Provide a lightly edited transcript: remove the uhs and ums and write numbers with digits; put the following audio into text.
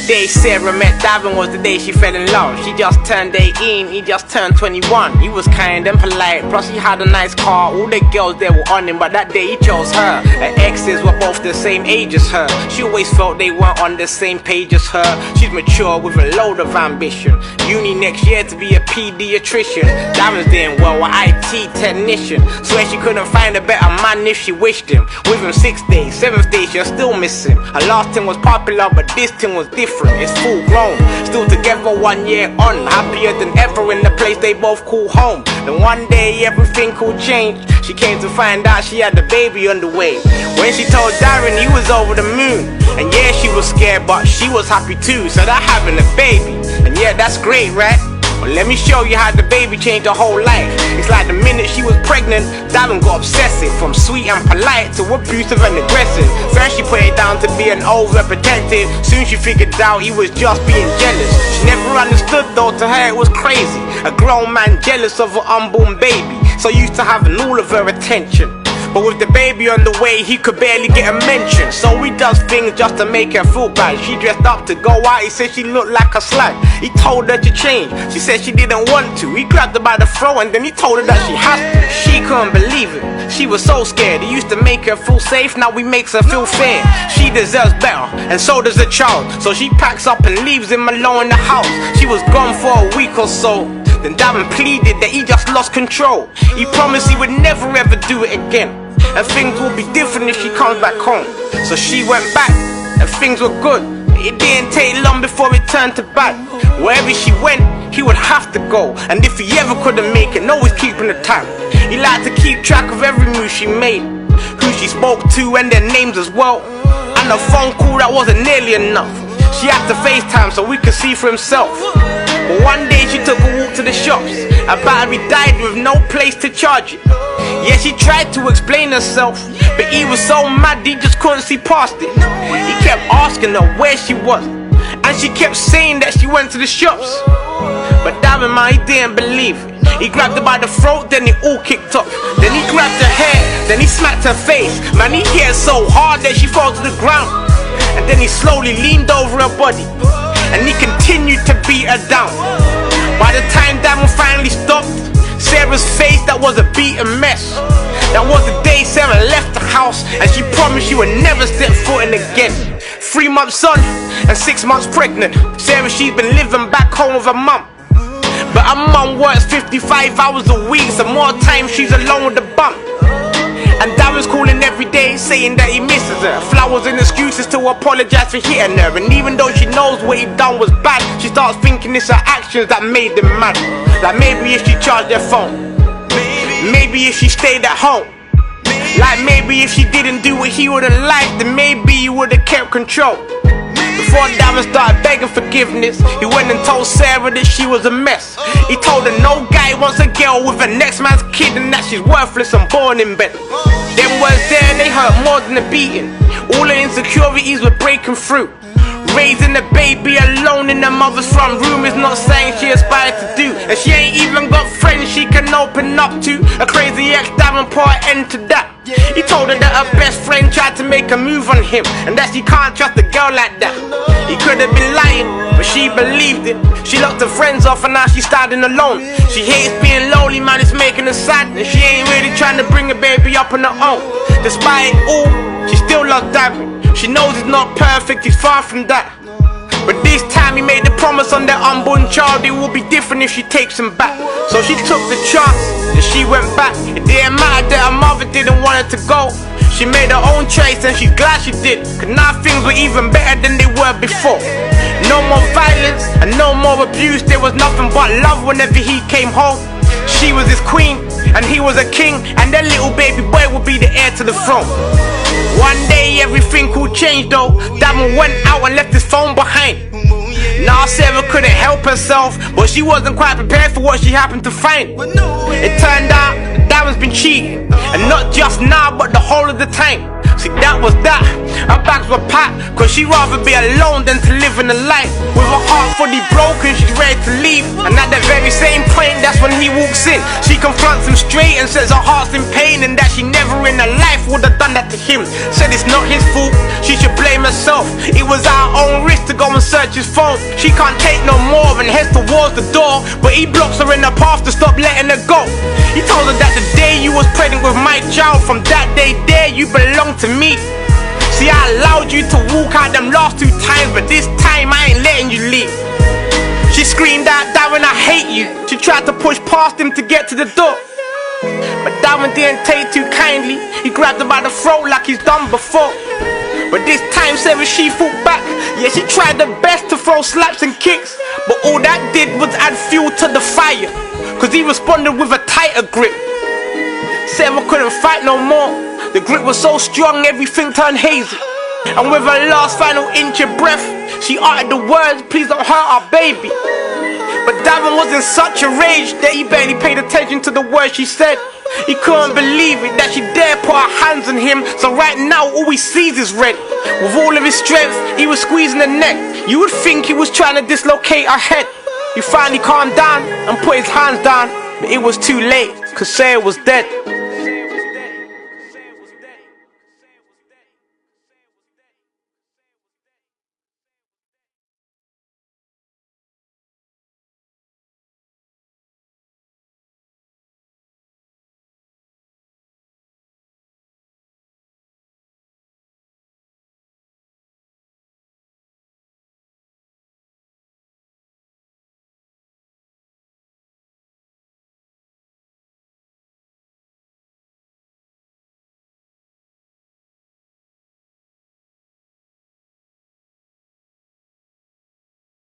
day Sarah met Davin was the day she fell in love. She just turned 18, he just turned 21. He was kind and polite, plus he had a nice car. All the girls there were on him, but that day he chose her. Her exes were both the same age as her. She always felt they weren't on the same page as her. She's mature with a load of ambition. Uni next year to be a pediatrician. Davin's doing well, an IT technician. Swear she couldn't find a better man if she wished him. With him 6 days, 7th day she'll still miss him. Her last thing was popular, but this thing was different. It's full grown, still together 1 year on. Happier than ever in the place they both call home. Then one day everything could change. She came to find out she had the baby on the way. When she told Darren, he was over the moon. And yeah, she was scared, but she was happy too. So they're having a baby, and yeah, that's great, right? Well, let me show you how the baby changed her whole life. It's like the minute she was pregnant, Davin got obsessive. From sweet and polite to abusive and aggressive. First she put it down to being overprotective. Soon she figured out he was just being jealous. She never understood though, to her it was crazy. A grown man jealous of an unborn baby, so used to having all of her attention. But with the baby on the way, he could barely get a mention. So he does things just to make her feel bad. She dressed up to go out, he said she looked like a slag. He told her to change, she said she didn't want to. He grabbed her by the throat and then he told her that she has to. She couldn't believe it, she was so scared. He used to make her feel safe, now he makes her feel fair. She deserves better, and so does the child. So she packs up and leaves him alone in the house. She was gone for a week or so. Then Davin pleaded that he just lost control. He promised he would never ever do it again, and things will be different if she comes back home. So she went back, and things were good. It didn't take long before it turned to bad. Wherever she went, he would have to go. And if he ever couldn't make it, no, he's keeping the time. He liked to keep track of every move she made, who she spoke to and their names as well. And a phone call that wasn't nearly enough. She had to FaceTime so we could see for himself. But one day she took a walk to the shops. Her battery died with no place to charge it. Yeah, she tried to explain herself, but he was so mad he just couldn't see past it. He kept asking her where she was, and she kept saying that she went to the shops. But Davin, man, he didn't believe it. He grabbed her by the throat, then it all kicked off. Then he grabbed her hair, then he smacked her face. Man, he hit her so hard that she fell to the ground. And then he slowly leaned over her body, and he continued to beat her down. By the time Davin finally stopped, Sarah's face, that was a beaten mess. That was the day Sarah left the house, and she promised she would never step foot in again. 3 months on, and 6 months pregnant, Sarah, she's been living back home with her mum. But her mum works 55 hours a week, so more time she's alone with the bump. And Davin's calling every day, saying that he misses her. Flowers and excuses to apologize for hitting her. And even though she knows what he done was bad, she starts thinking it's her actions that made them mad. Like maybe if she charged their phone, maybe if she stayed at home, like maybe if she didn't do what he would've liked, then maybe he would've kept control. Before Davin started begging forgiveness, he went and told Sarah that she was a mess. He told her no guy wants a girl with a next man's kid, and that she's worthless and born in bed. Them words there, they hurt more than a beating. All her insecurities were breaking through. Raising a baby alone in her mother's front room is not something she aspired to do. And she ain't even got friends she can open up to. A crazy ex Davin put an end to that. He told her that her best friend tried to make a move on him, and that she can't trust a girl like that. He could have been lying, but she believed it. She locked her friends off and now she's standing alone. She hates being lonely, man, it's making her sad. And she ain't really trying to bring a baby up on her own. Despite it all, she still loves Davin. She knows he's not perfect, he's far from that. But this time he made a promise on their unborn child, it will be different if she takes him back. So she took the chance and she went back. It didn't matter that her mother didn't want her to go. She made her own choice and she's glad she did, cause now things were even better than they were before. No more violence and no more abuse, there was nothing but love whenever he came home. She was his queen and he was a king, and their little baby boy would be the heir to the throne. One day everything could change though. Davin went out and left his phone behind. Now Sarah couldn't help herself, but she wasn't quite prepared for what she happened to find. It turned out that Davin's been cheating, and not just now but the whole of the time. See, that was that. Her bags were packed, cause she'd rather be alone than to live in a life. With her heart fully broken, she's ready to leave. And at that very same point, that's when he walks in. She confronts him straight and says her heart's in pain, and that she never in her life would have done that to him. Said it's not his fault, she should blame herself. It was our own risk to go and search his phone. She can't take no more and heads towards the door, but he blocks her in the path to stop letting her go. He told her that the day you was pregnant with my child, from that day there you belong to me. See, I allowed you to walk out them last 2 times, but this time I ain't letting you leave. She screamed out, Darren, I hate you. She tried to push past him to get to the door, but Darren didn't take too kindly. He grabbed her by the throat like he's done before. But this time Sarah, she fought back. Yeah, she tried her best to throw slaps and kicks, but all that did was add fuel to the fire, cause he responded with a tighter grip. Sarah couldn't fight no more. The grip was so strong, everything turned hazy. And with her last final inch of breath, she uttered the words, please don't hurt our baby. But Darren was in such a rage that he barely paid attention to the words she said. He couldn't believe it, that she dared put her hands on him. So right now all he sees is red. With all of his strength, he was squeezing her neck. You would think he was trying to dislocate her head. He finally calmed down and put his hands down, but it was too late, cause Sarah was dead.